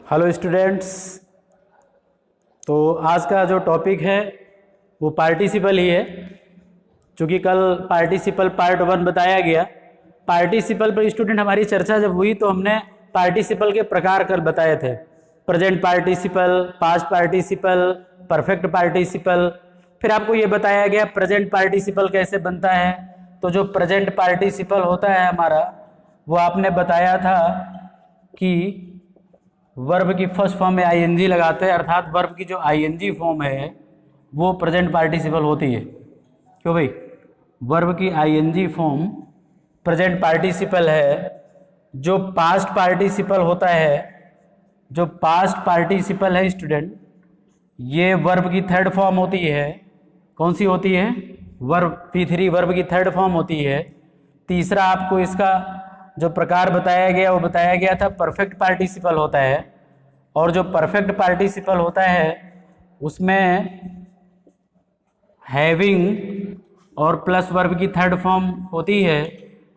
Hello students. तो आज का जो टॉपिक है वो पार्टिसिपल ही है। चूँकि कल पार्टिसिपल पार्ट 1 बताया गया, पार्टिसिपल पर स्टूडेंट हमारी चर्चा जब हुई तो हमने पार्टिसिपल के प्रकार कल बताए थे। Present participle, past participle, perfect participle. फिर आपको ये बताया गया प्रेजेंट पार्टिसिपल कैसे बनता है। तो जो प्रेजेंट पार्टिसिपल होता है हमारा, वो आपने बताया था कि वर्ब की फर्स्ट फॉर्म में आईएनजी लगाते हैं, अर्थात वर्ब की जो आईएनजी फॉर्म है वो प्रेजेंट पार्टिसिपल होती है। क्यों भाई? वर्ब की आईएनजी फॉर्म प्रेजेंट पार्टिसिपल है। जो पास्ट पार्टिसिपल होता है, जो पास्ट पार्टिसिपल है स्टूडेंट, ये वर्ब की थर्ड फॉर्म होती है। कौन सी होती है? वर्ब P3 वर्ब की थर्ड फॉर्म होती है। तीसरा आपको इसका जो प्रकार बताया गया वो बताया गया था परफेक्ट पार्टिसिपल होता है। और जो परफेक्ट पार्टिसिपल होता है उसमें हैविंग और प्लस वर्ब की थर्ड फॉर्म होती है।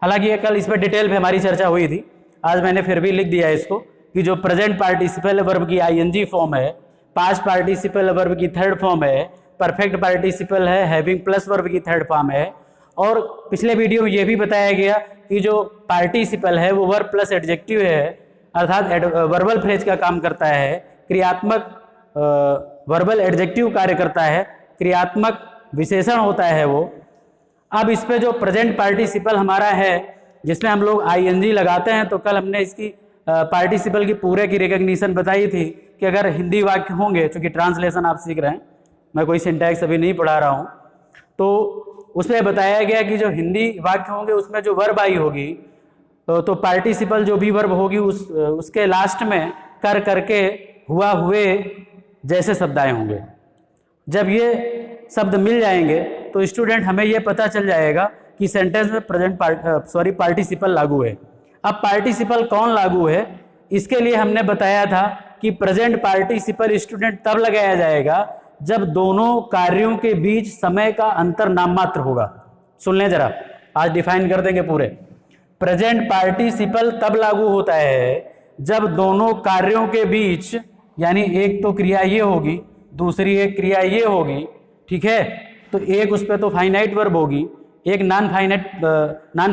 हालांकि ये कल इस पर डिटेल में हमारी चर्चा हुई थी, आज मैंने फिर भी लिख दिया इसको कि जो प्रेजेंट पार्टिसिपल वर्ब की आईएनजी फॉर्म है, पास्ट पार्टिसिपल वर्ब की थर्ड फॉर्म है, परफेक्ट पार्टिसिपल है हैविंग प्लस वर्ब की थर्ड फॉर्म है। और पिछले वीडियो में ये भी बताया गया कि जो पार्टिसिपल है वो वर्ब प्लस एडजेक्टिव है, अर्थात वर्बल फ्रेज का काम करता है, क्रियात्मक वर्बल एडजेक्टिव कार्य करता है, क्रियात्मक विशेषण होता है वो। अब इस पे जो प्रेजेंट पार्टिसिपल हमारा है जिसमें हम लोग आईएनजी लगाते हैं, तो कल हमने इसकी पार्टिसिपल की पूरे की रिकग्निशन बताई थी कि अगर हिंदी वाक्य होंगे, चूँकि ट्रांसलेशन आप सीख रहे हैं, मैं कोई सिंटैक्स अभी नहीं पढ़ा रहा हूँ, तो उसमें बताया गया कि जो हिंदी वाक्य होंगे उसमें जो वर्ब आई होगी तो पार्टिसिपल जो भी वर्ब होगी उसके लास्ट में कर करके हुआ हुए जैसे शब्द आए होंगे। जब ये शब्द मिल जाएंगे तो स्टूडेंट हमें ये पता चल जाएगा कि सेंटेंस में प्रेजेंट पार्टिसिपल लागू है। अब पार्टिसिपल कौन लागू है, इसके लिए हमने बताया था कि प्रेजेंट पार्टिसिपल स्टूडेंट तब लगाया जाएगा जब दोनों कार्यों के बीच समय का अंतर नाम मात्र होगा। सुन लें जरा, आज डिफाइन कर देंगे पूरे। प्रेजेंट पार्टिसिपल तब लागू होता है जब दोनों कार्यों के बीच, यानी एक तो क्रिया ये होगी, दूसरी एक क्रिया ये होगी, ठीक है। तो एक उस पर तो फाइनाइट वर्ब होगी, एक नॉन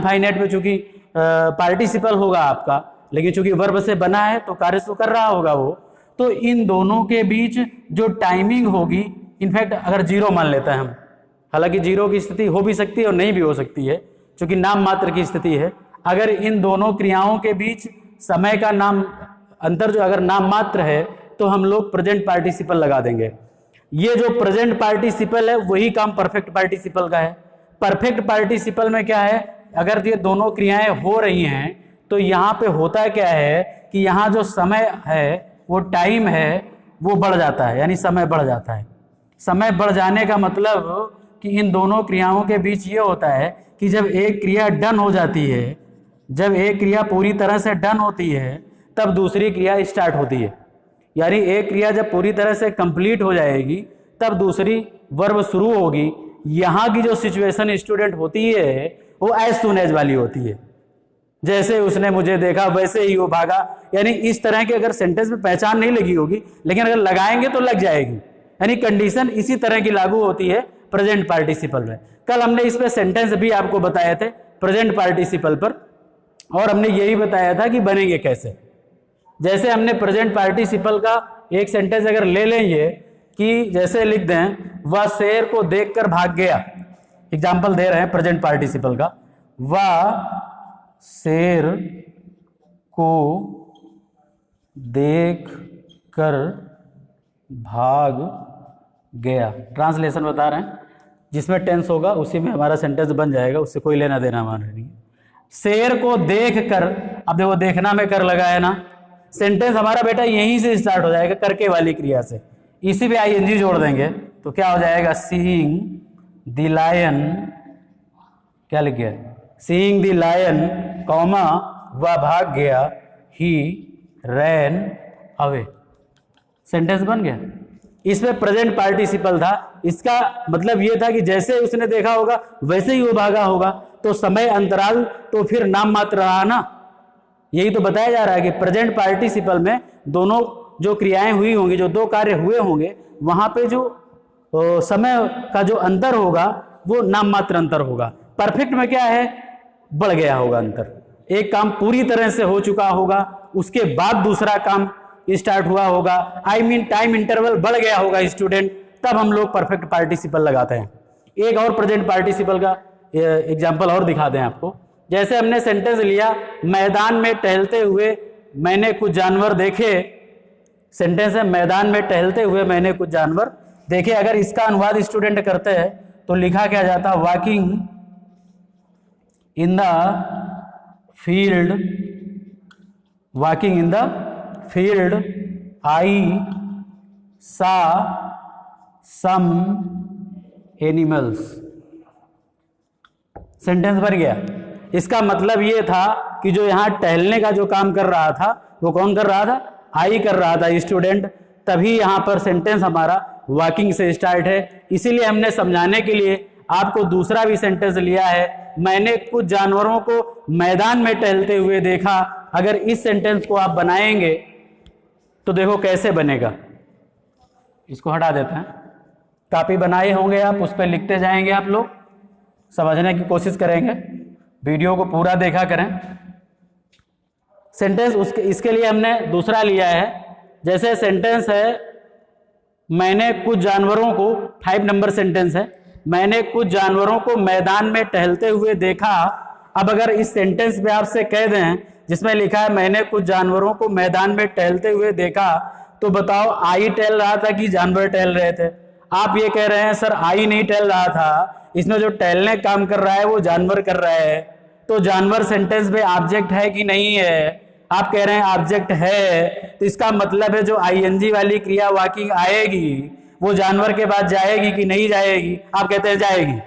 फाइनाइट में चूंकि पार्टिसिपल होगा आपका, लेकिन चूंकि वर्ब से बना है तो कार्य तो कर रहा होगा वो। तो इन दोनों के बीच जो टाइमिंग होगी, इनफैक्ट अगर जीरो मान लेते हैं हम, हालांकि जीरो की स्थिति हो भी सकती है और नहीं भी हो सकती है क्योंकि नाम मात्र की स्थिति है। अगर इन दोनों क्रियाओं के बीच समय का नाम अंतर जो अगर नाम मात्र है तो हम लोग प्रेजेंट पार्टिसिपल लगा देंगे। ये जो प्रेजेंट पार्टिसिपल है वही काम परफेक्ट पार्टिसिपल का है। परफेक्ट पार्टिसिपल में क्या है, अगर ये दोनों क्रियाएं हो रही हैं तो यहाँ पे होता क्या है कि यहाँ जो समय है, वो टाइम है, वो बढ़ जाता है, यानी समय बढ़ जाता है। समय बढ़ जाने का मतलब कि इन दोनों क्रियाओं के बीच ये होता है कि जब एक क्रिया डन हो जाती है, जब एक क्रिया पूरी तरह से डन होती है, तब दूसरी क्रिया स्टार्ट होती है। यानी एक क्रिया जब पूरी तरह से कंप्लीट हो जाएगी तब दूसरी वर्ब शुरू होगी। यहाँ की जो सिचुएशन स्टूडेंट होती है वो एज सून एज वाली होती है, जैसे उसने मुझे देखा वैसे ही वो भागा। यानी इस तरह के अगर सेंटेंस में पहचान नहीं लगी होगी, लेकिन अगर लगाएंगे तो लग जाएगी। यानी कंडीशन इसी तरह की लागू होती है प्रेजेंट पार्टिसिपल में। कल हमने इस पे सेंटेंस भी आपको बताए थे प्रेजेंट पार्टिसिपल पर, और हमने यही बताया था कि बनेंगे कैसे। जैसे हमने प्रेजेंट पार्टिसिपल का एक सेंटेंस अगर ले लेंगे कि जैसे लिख दें, वह शेर को देखकर भाग गया। एग्जाम्पल दे रहे हैं प्रेजेंट पार्टिसिपल का, वह शेर को देख कर भाग गया। ट्रांसलेशन बता रहे हैं, जिसमें टेंस होगा उसी में हमारा सेंटेंस बन जाएगा, उससे कोई लेना देना हमारा नहीं। शेर को देख कर, अब देखो देखना में कर लगा है ना, सेंटेंस हमारा बेटा यहीं से स्टार्ट हो जाएगा, करके वाली क्रिया से। इसी पे आईएनजी जोड़ देंगे तो क्या हो जाएगा, सीइंग द लायन, क्या लिख गया, सीइंग द लायन कॉमा वह भाग गया, ही रैन अवे। सेंटेंस बन गया। इसमें प्रेजेंट पार्टिसिपल था, इसका मतलब यह था कि जैसे उसने देखा होगा वैसे ही वो भागा होगा, तो समय अंतराल तो फिर नाम मात्र रहा ना। यही तो बताया जा रहा है कि प्रेजेंट पार्टिसिपल में दोनों जो क्रियाएं हुई होंगी, जो दो कार्य हुए होंगे, वहां पे जो समय का जो अंतर होगा वो नाम मात्र अंतर होगा। परफेक्ट में क्या है, बढ़ गया होगा अंतर। एक काम पूरी तरह से हो चुका होगा, उसके बाद दूसरा काम स्टार्ट हुआ होगा, आई मीन टाइम इंटरवल बढ़ गया होगा स्टूडेंट, तब हम लोग परफेक्ट पार्टिसिपल लगाते हैं। एक और प्रेजेंट पार्टिसिपल का एग्जाम्पल और दिखा दें आपको। जैसे हमने सेंटेंस लिया, मैदान में टहलते हुए मैंने कुछ जानवर देखे। सेंटेंस है, मैदान में टहलते हुए मैंने कुछ जानवर देखे। अगर इसका अनुवाद स्टूडेंट करते हैं तो लिखा क्या जाता, walking in the field, walking in the field I saw some animals. Sentence बन गया। इसका मतलब ये था कि जो यहां टहलने का जो काम कर रहा था वो कौन कर रहा था, आई कर रहा था स्टूडेंट। तभी यहां पर सेंटेंस हमारा वॉकिंग से स्टार्ट है। इसीलिए हमने समझाने के लिए आपको दूसरा भी सेंटेंस लिया है, मैंने कुछ जानवरों को मैदान में टहलते हुए देखा। अगर इस सेंटेंस को आप बनाएंगे तो देखो कैसे बनेगा। इसको हटा देते हैं। कॉपी बनाए होंगे आप, उस पर लिखते जाएंगे, आप लोग समझने की कोशिश करेंगे, वीडियो को पूरा देखा करें। सेंटेंस इसके लिए हमने दूसरा लिया है। जैसे सेंटेंस है, मैंने कुछ जानवरों को, 5 नंबर सेंटेंस है, मैंने कुछ जानवरों को मैदान में टहलते हुए देखा। अब अगर इस सेंटेंस में आपसे कह दें जिसमें लिखा है मैंने कुछ जानवरों को मैदान में टहलते हुए देखा, तो बताओ आई टहल रहा था कि जानवर टहल रहे थे? आप ये कह रहे हैं सर आई नहीं टहल रहा था, इसमें जो टहलने काम कर रहा है वो जानवर कर रहा है। तो जानवर सेंटेंस में ऑब्जेक्ट है कि नहीं है? आप कह रहे हैं ऑब्जेक्ट है, तो इसका मतलब है जो आईएनजी वाली क्रिया वॉकिंग आएगी वो जानवर के बाद जाएगी कि नहीं जाएगी? आप कहते हैं जाएगी।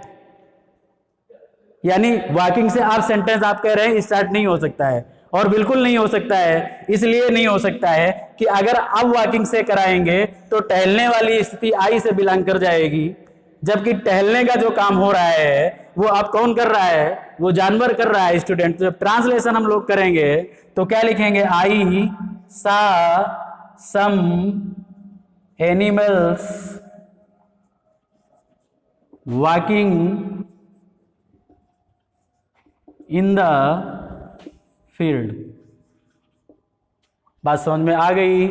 यानी वॉकिंग से आप सेंटेंस आप कह रहे हैं स्टार्ट नहीं हो सकता है, और बिल्कुल नहीं हो सकता है। इसलिए नहीं हो सकता है कि अगर अब वॉकिंग से कराएंगे तो टहलने वाली स्थिति आई से बिलोंग कर जाएगी, जबकि टहलने का जो काम हो रहा है वो अब कौन कर रहा है? वो जानवर कर रहा है स्टूडेंट। जब ट्रांसलेशन हम लोग करेंगे तो क्या लिखेंगे? I saw some animals walking in the field. बात समझ में आ गई?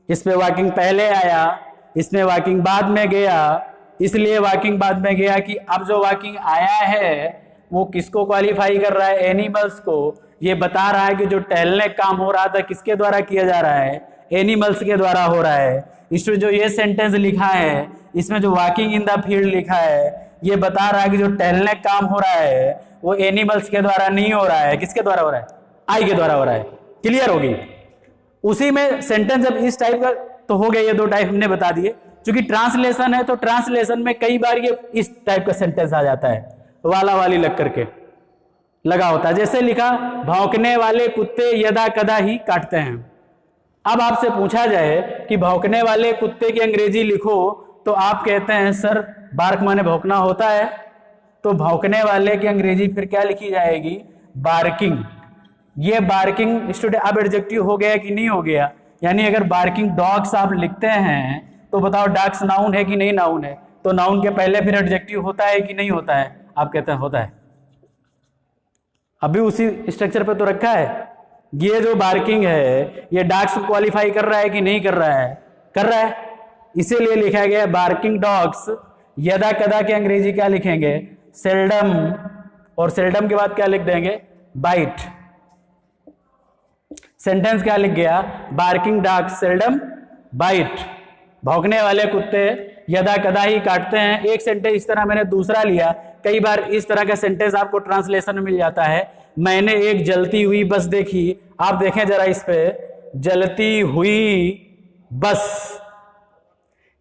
इसमें वॉकिंग पहले आया, इसमें वॉकिंग बाद में गया। इसलिए वॉकिंग बाद में गया कि अब जो वॉकिंग आया है वो किसको क्वालिफाई कर रहा है? एनिमल्स को। ये बता रहा है कि जो टहलने काम हो रहा था किसके द्वारा किया जा रहा है? एनिमल्स के द्वारा हो रहा है। इसमें जो ये सेंटेंस लिखा है, इसमें जो वॉकिंग इन द फील्ड लिखा है, ये बता रहा है कि जो टहलने काम हो रहा है वो एनिमल्स के द्वारा नहीं हो रहा है। किसके द्वारा हो रहा है? आई के द्वारा हो रहा है। क्लियर होगी? उसी में सेंटेंस जब इस टाइप का तो हो गया, ये 2 टाइप हमने बता दिए। क्योंकि ट्रांसलेशन है तो ट्रांसलेशन में कई बार ये इस टाइप का सेंटेंस आ जाता है, वाला वाली लग करके लगा होता है। जैसे लिखा, भौंकने वाले कुत्ते यदा कदा ही काटते हैं। अब आपसे पूछा जाए कि भौंकने वाले कुत्ते की अंग्रेजी लिखो, तो आप कहते हैं सर बार्क माने भौंकना होता है, तो भौंकने वाले की अंग्रेजी फिर क्या लिखी जाएगी? बार्किंग। ये बार्किंग स्टूडेंट अब एडजेक्टिव हो गया कि नहीं हो गया? यानी अगर बार्किंग डॉग्स आप लिखते हैं तो बताओ डॉग्स नाउन है कि नहीं नाउन है? तो नाउन के पहले फिर एडजेक्टिव होता है कि नहीं होता है? आप कहते हैं होता है। अभी उसी स्ट्रक्चर पे तो रखा है। ये जो बार्किंग है ये डॉग्स को क्वालिफाई कर रहा है कि नहीं कर रहा है? कर रहा है। इसीलिए लिखा गया बार्किंग डॉग्स। यदा कदा के अंग्रेजी क्या लिखेंगे? सेल्डम। और सेल्डम के बाद क्या लिख देंगे? बाइट। सेंटेंस क्या लिख गया? Barking dogs seldom bite. भौंकने वाले कुत्ते यदा कदा ही काटते हैं। एक सेंटेंस इस तरह मैंने दूसरा लिया। कई बार इस तरह का सेंटेंस आपको ट्रांसलेशन में मिल जाता है। मैंने एक जलती हुई बस देखी। आप देखें जरा इस पे, जलती हुई बस।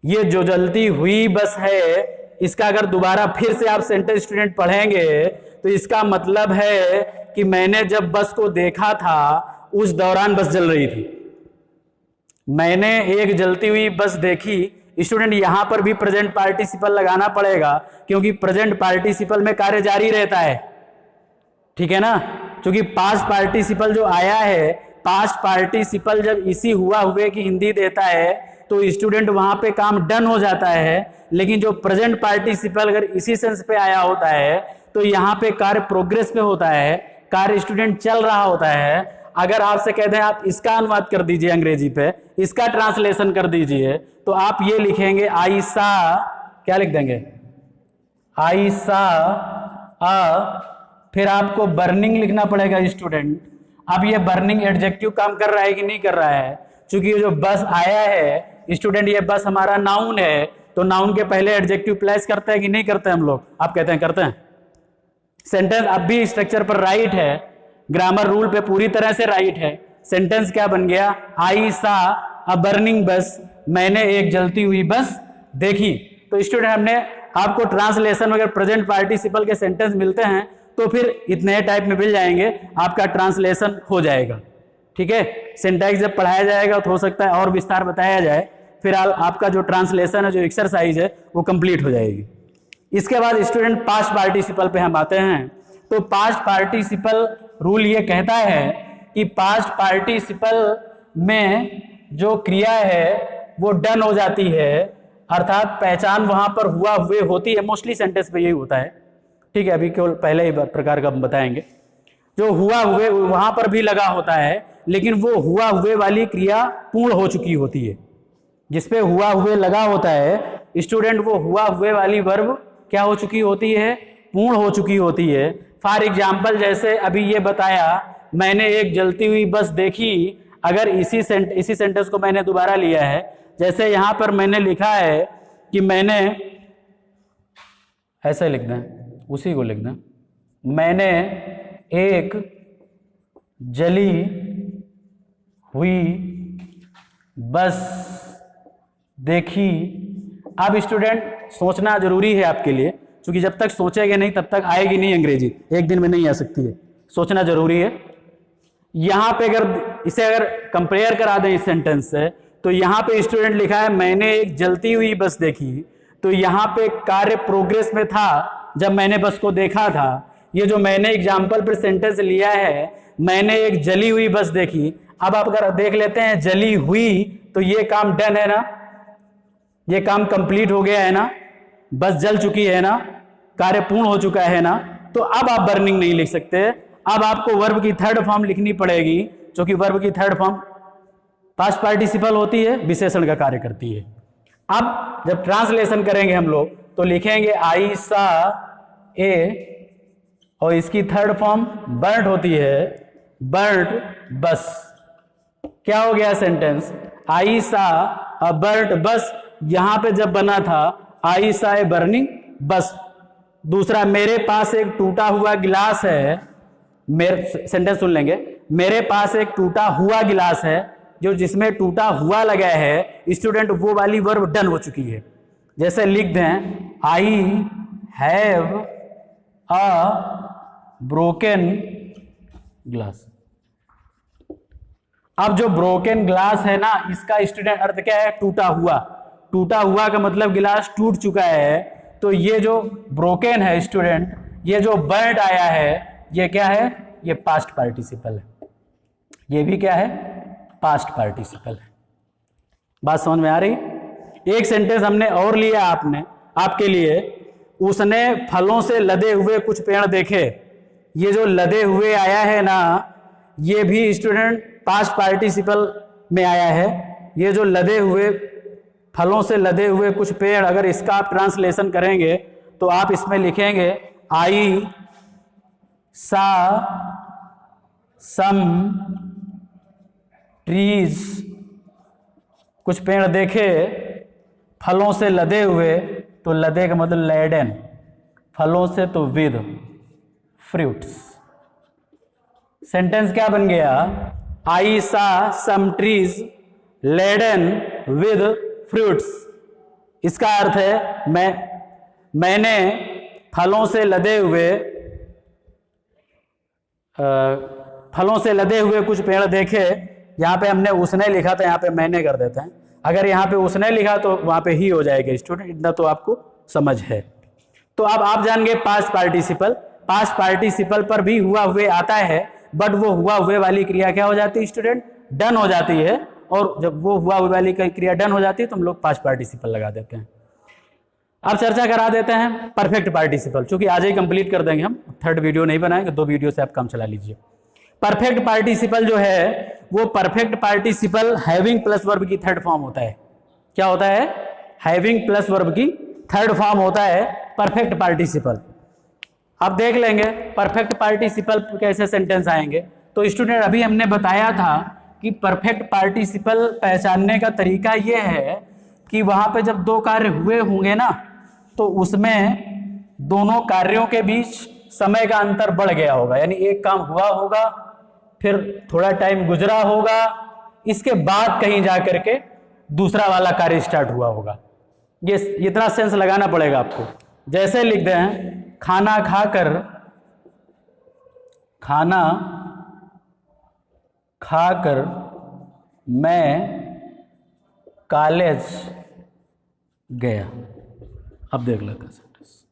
ये जो जलती हुई बस है, इसका अगर दोबारा फिर से आप सेंटेंस स्टूडेंट पढ़ेंगे तो इसका मतलब है कि मैंने जब बस को देखा था उस दौरान बस जल रही थी। मैंने एक जलती हुई बस देखी। स्टूडेंट यहां पर भी प्रेजेंट पार्टिसिपल लगाना पड़ेगा, क्योंकि प्रेजेंट पार्टिसिपल में कार्य जारी रहता है। ठीक है ना? क्योंकि पास्ट पार्टिसिपल जो आया है, पास्ट पार्टिसिपल जब इसी हुआ हुए की हिंदी देता है तो स्टूडेंट वहां पे काम डन हो जाता है, लेकिन जो प्रेजेंट पार्टिसिपल अगर इसी सेंस पे आया होता है तो यहाँ पे कार्य प्रोग्रेस पे होता है, कार्य स्टूडेंट चल रहा होता है। अगर आपसे कहते हैं आप इसका अनुवाद कर दीजिए अंग्रेजी पे, इसका ट्रांसलेशन कर दीजिए, तो आप ये लिखेंगे आई सा, क्या लिख देंगे, आई सा फिर आपको बर्निंग लिखना पड़ेगा स्टूडेंट। अब ये बर्निंग एडजेक्टिव काम कर रहा है कि नहीं कर रहा है? क्योंकि ये जो बस आया है स्टूडेंट, ये बस हमारा नाउन है, तो नाउन के पहले एडजेक्टिव प्लेस करते हैं कि नहीं करते हम लोग? आप कहते हैं करते हैं। सेंटेंस अब भी स्ट्रक्चर पर राइट है, ग्रामर रूल पे पूरी तरह से राइट है। सेंटेंस क्या बन गया? आई सा अ बर्निंग बस, मैंने एक जलती हुई बस देखी। तो स्टूडेंट हमने आपको ट्रांसलेशन अगर प्रेजेंट पार्टिसिपल के सेंटेंस मिलते हैं तो फिर इतने टाइप में मिल जाएंगे, आपका ट्रांसलेशन हो जाएगा। ठीक है, सिंटैक्स जब पढ़ाया जाएगा तो हो सकता है और विस्तार बताया जाए, फिर आपका जो ट्रांसलेशन है, जो एक्सरसाइज है वो कंप्लीट हो जाएगी। इसके बाद स्टूडेंट पास्ट पार्टिसिपल पे हम आते हैं। तो पास्ट पार्टिसिपल रूल ये कहता है कि पास्ट पार्टिसिपल में जो क्रिया है वो डन हो जाती है, अर्थात पहचान वहां पर हुआ हुए होती है। मोस्टली सेंटेंस पे यही होता है। ठीक है, अभी केवल पहले ही प्रकार का हम बताएंगे। जो हुआ हुए वहां पर भी लगा होता है, लेकिन वो हुआ हुए वाली क्रिया पूर्ण हो चुकी होती है। जिसपे हुआ हुए लगा होता है स्टूडेंट, वो हुआ हुए वाली वर्ब क्या हो चुकी होती है? पूर्ण हो चुकी होती है। फॉर एग्जाम्पल जैसे अभी ये बताया, मैंने एक जलती हुई बस देखी। अगर इसी सेंटेंस को मैंने दोबारा लिया है, जैसे यहां पर मैंने लिखा है कि मैंने, ऐसे लिख दें, उसी को लिख दें, मैंने एक जली हुई बस देखी। अब स्टूडेंट सोचना जरूरी है आपके लिए, क्योंकि जब तक सोचेंगे नहीं तब तक आएगी नहीं अंग्रेजी, एक दिन में नहीं आ सकती है। सोचना जरूरी है। यहां पे अगर इसे कंपेयर करा दें इस सेंटेंस से, तो यहां पे स्टूडेंट लिखा है मैंने एक जलती हुई बस देखी, तो यहां पे कार्य प्रोग्रेस में था जब मैंने बस को देखा था। ये जो मैंने एग्जाम्पल पर सेंटेंस लिया है, मैंने एक जली हुई बस देखी। अब आप अगर देख लेते हैं जली हुई, तो ये काम डन है ना, ये काम कंप्लीट हो गया है ना, बस जल चुकी है ना, कार्य पूर्ण हो चुका है ना। तो अब आप बर्निंग नहीं लिख सकते, अब आपको वर्ब की थर्ड फॉर्म लिखनी पड़ेगी, क्योंकि वर्ब की थर्ड फॉर्म पास्ट पार्टिसिपल होती है, विशेषण का कार्य करती है। अब जब ट्रांसलेशन करेंगे हम लोग तो लिखेंगे आई सा ए, और इसकी थर्ड फॉर्म बर्ट होती है, बर्ट बस। क्या हो गया सेंटेंस? आई सा अ बर्ट बस, यहां पे जब बना था आई सा ए बर्निंग बस। दूसरा, मेरे पास एक टूटा हुआ गिलास है, मेरे सेंटेंस सुन लेंगे, मेरे पास एक टूटा हुआ गिलास है, जो जिसमें टूटा हुआ लगा है स्टूडेंट, वो वाली वर्ब डन हो चुकी है। जैसे लिख दें I have a broken glass. अब जो ब्रोकन ग्लास है ना, इसका स्टूडेंट अर्थ क्या है? टूटा हुआ। टूटा हुआ का मतलब गिलास टूट चुका है। तो ये जो ब्रोकन है स्टूडेंट, ये जो बर्ड आया है, ये क्या है? ये पास्ट पार्टिसिपल है। ये भी क्या है? पास्ट पार्टिसिपल है। बात समझ में आ रही? एक सेंटेंस हमने और लिया आपके लिए, उसने फलों से लदे हुए कुछ पेड़ देखे। ये जो लदे हुए आया है ना, ये भी स्टूडेंट पास्ट पार्टिसिपल में आया है। ये जो लदे हुए, फलों से लदे हुए कुछ पेड़, अगर इसका आप ट्रांसलेशन करेंगे तो आप इसमें लिखेंगे आई सा सम ट्रीज, कुछ पेड़ देखे फलों से लदे हुए। तो लदे का मतलब लेडन, फलों से तो विद फ्रूट्स। सेंटेंस क्या बन गया? I saw some trees laden with fruits. इसका अर्थ है मैंने फलों से लदे हुए कुछ पेड़ देखे। यहाँ पे हमने उसने लिखा था, यहाँ पे मैंने कर देते हैं। अगर यहाँ पे उसने लिखा तो वहाँ पे ही हो जाएगा स्टूडेंट, इतना तो आपको समझ है। तो अब आप जान गए पास्ट पार्टिसिपल। पास्ट पार्टिसिपल पर भी हुआ हुए आता है, बट वो हुआ हुए वाली क्रिया क्या हो जाती है स्टूडेंट, डन हो जाती है। और जब वो हुआ हुए वाली क्रिया डन हो जाती है तो हम लोग पास्ट पार्टिसिपल लगा देते हैं। अब चर्चा करा देते हैं परफेक्ट पार्टिसिपल, चूंकि आज ही कंप्लीट कर देंगे हम, थर्ड वीडियो नहीं बनाएंगे, 2 वीडियो से आप काम चला लीजिए। परफेक्ट पार्टिसिपल जो है वो perfect participle having plus verb की थर्ड फॉर्म होता है। क्या होता है, हैविंग प्लस वर्ब की थर्ड फॉर्म होता है परफेक्ट पार्टिसिपल। अब देख लेंगे परफेक्ट पार्टिसिपल कैसे सेंटेंस आएंगे। तो स्टूडेंट अभी हमने बताया था कि परफेक्ट पार्टिसिपल पहचानने का तरीका यह है कि वहां पे जब 2 कार्य हुए होंगे ना तो उसमें दोनों कार्यों के बीच समय का अंतर बढ़ गया होगा, यानी एक काम हुआ होगा फिर थोड़ा टाइम गुजरा होगा, इसके बाद कहीं जा करके दूसरा वाला कार्य स्टार्ट हुआ होगा। ये इतना सेंस लगाना पड़ेगा आपको। जैसे लिख दें खाना खाकर मैं कॉलेज गया। अब देख लेते हैं सेंटेंस।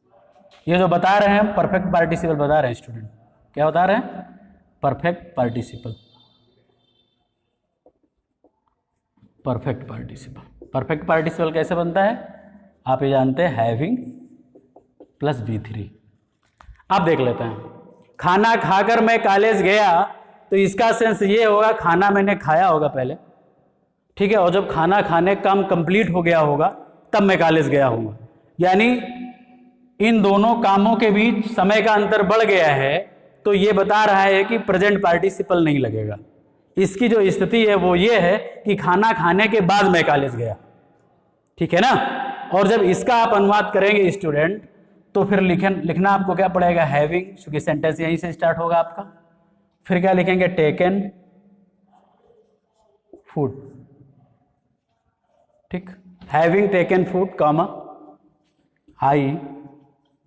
ये जो बता रहे हैं परफेक्ट पार्टिसिपल बता रहे हैं स्टूडेंट, क्या बता रहे हैं, perfect participle. Perfect participle, perfect participle कैसे बनता है आप ये जानते हैं, हैविंग प्लस V3। अब देख लेते हैं, खाना खाकर मैं कॉलेज गया, तो इसका सेंस ये होगा खाना मैंने खाया होगा पहले, ठीक है, और जब खाना खाने का काम कंप्लीट हो गया होगा तब मैं कॉलेज गया हूँ। यानी इन दोनों कामों के बीच समय का अंतर बढ़ गया है, तो ये बता रहा है कि प्रेजेंट पार्टिसिपल नहीं लगेगा। इसकी जो स्थिति है वो ये है कि खाना खाने के बाद मैं कॉलेज गया, ठीक है ना। और जब इसका आप अनुवाद करेंगे स्टूडेंट तो फिर लिखना आपको क्या पड़ेगा, हैविंग, क्योंकि सेंटेंस यहीं से स्टार्ट होगा आपका। फिर क्या लिखेंगे, टेकन फूड, ठीक, having taken food comma I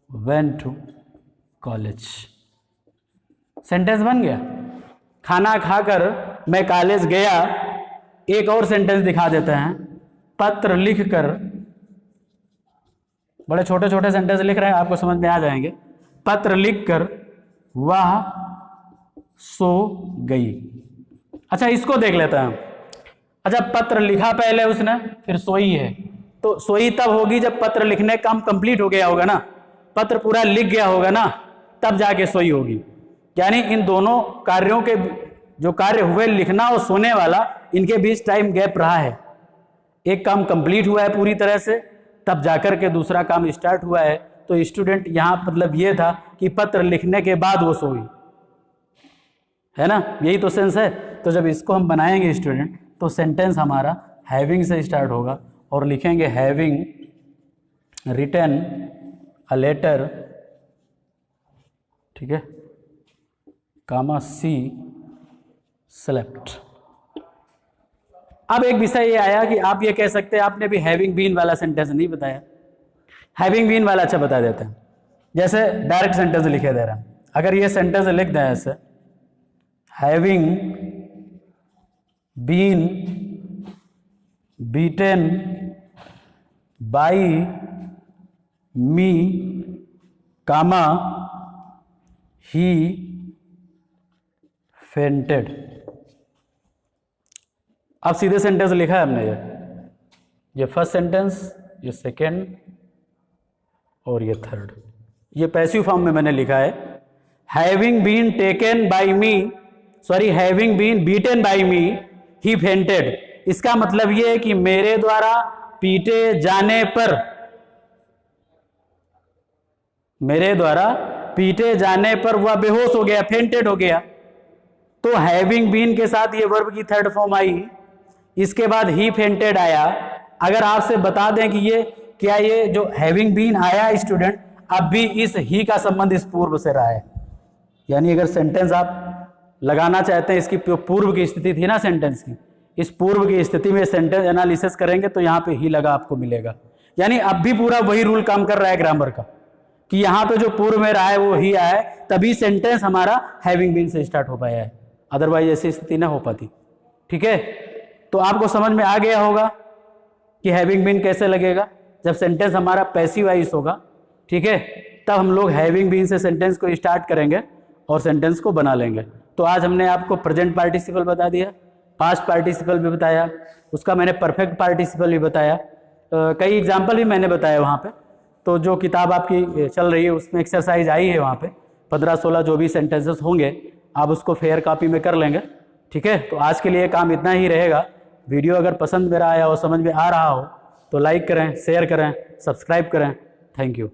went to college. Sentence बन गया, खाना खाकर मैं कॉलेज गया। एक और सेंटेंस दिखा देते हैं, पत्र लिखकर, बड़े छोटे छोटे सेंटेंस लिख रहे हैं, आपको समझ में आ जाएंगे। पत्र लिखकर वह सो गई। अच्छा इसको देख लेते हैं। अच्छा पत्र लिखा पहले उसने, फिर सोई है, तो सोई तब होगी जब पत्र लिखने का काम कंप्लीट हो गया होगा ना, पत्र पूरा लिख गया होगा ना, तब जाके सोई होगी। यानी इन दोनों कार्यों के जो कार्य हुए लिखना और सोने वाला, इनके बीच टाइम गैप रहा है। एक काम कंप्लीट हुआ है पूरी तरह से, तब जाकर के दूसरा काम स्टार्ट हुआ है। तो स्टूडेंट यहाँ मतलब ये था कि पत्र लिखने के बाद वो सोई, है ना, यही तो सेंस है। तो जब इसको हम बनाएंगे स्टूडेंट तो सेंटेंस हमारा हैविंग से स्टार्ट होगा और लिखेंगे हैविंग रिटन अ लेटर, ठीक है, कामा सी सेलेक्ट। अब एक विषय ये आया कि आप ये कह सकते हैं आपने भी हैविंग बीन वाला सेंटेंस नहीं बताया, हैविंग बीन वाला अच्छा बता देते हैं। जैसे डायरेक्ट सेंटेंस लिखे दे रहे हैं, अगर ये सेंटेंस लिख दें ऐसे, having been beaten by me comma he fainted. अब सीधे सेंटेंस लिखा है हमने, ये फर्स्ट सेंटेंस, ये सेकेंड और ये थर्ड, ये पैसिव फॉर्म में मैंने लिखा है। Having been taken by me, sorry having been beaten by me he fainted. इसका मतलब ये है कि मेरे द्वारा पीटे जाने पर, मेरे द्वारा पीटे जाने पर वह बेहोश हो गया, फेंटेड हो गया। तो हैविंग बीन के साथ ये वर्ब की थर्ड फॉर्म आई, इसके बाद ही फेंटेड आया। अगर आपसे बता दें कि ये क्या, ये जो हैविंग बीन आया स्टूडेंट, अब भी इस ही का संबंध इस पूर्व से रहा है। यानी अगर सेंटेंस आप लगाना चाहते हैं, इसकी पूर्व की स्थिति थी ना सेंटेंस की, इस पूर्व की स्थिति में सेंटेंस एनालिसिस करेंगे तो यहाँ पे ही लगा आपको मिलेगा। यानी अब भी पूरा वही रूल काम कर रहा है ग्रामर का, कि यहाँ पे जो पूर्व में रहा है वो ही आया है, तभी सेंटेंस हमारा हैविंग बीन से स्टार्ट हो पाया है, अदरवाइज ऐसी स्थिति ना हो पाती। ठीक है, तो आपको समझ में आ गया होगा कि हैविंग बीन कैसे लगेगा जब सेंटेंस हमारा पैसिव वॉइस होगा। ठीक है, तब हम लोग हैविंग बीन से सेंटेंस को स्टार्ट करेंगे और सेंटेंस को बना लेंगे। तो आज हमने आपको प्रेजेंट पार्टिसिपल बता दिया, पास्ट पार्टिसिपल भी बताया, उसका मैंने परफेक्ट पार्टिसिपल भी बताया, कई एग्जाम्पल भी मैंने बताया वहाँ पे। तो जो किताब आपकी चल रही है उसमें एक्सरसाइज आई है, वहाँ पे 15-16 जो भी सेंटेंसेस होंगे आप उसको फेयर कॉपी में कर लेंगे। ठीक है, तो आज के लिए काम इतना ही रहेगा। वीडियो अगर पसंद मेरा आया हो, समझ में आ रहा हो तो लाइक करें, शेयर करें, सब्सक्राइब करें। Thank you.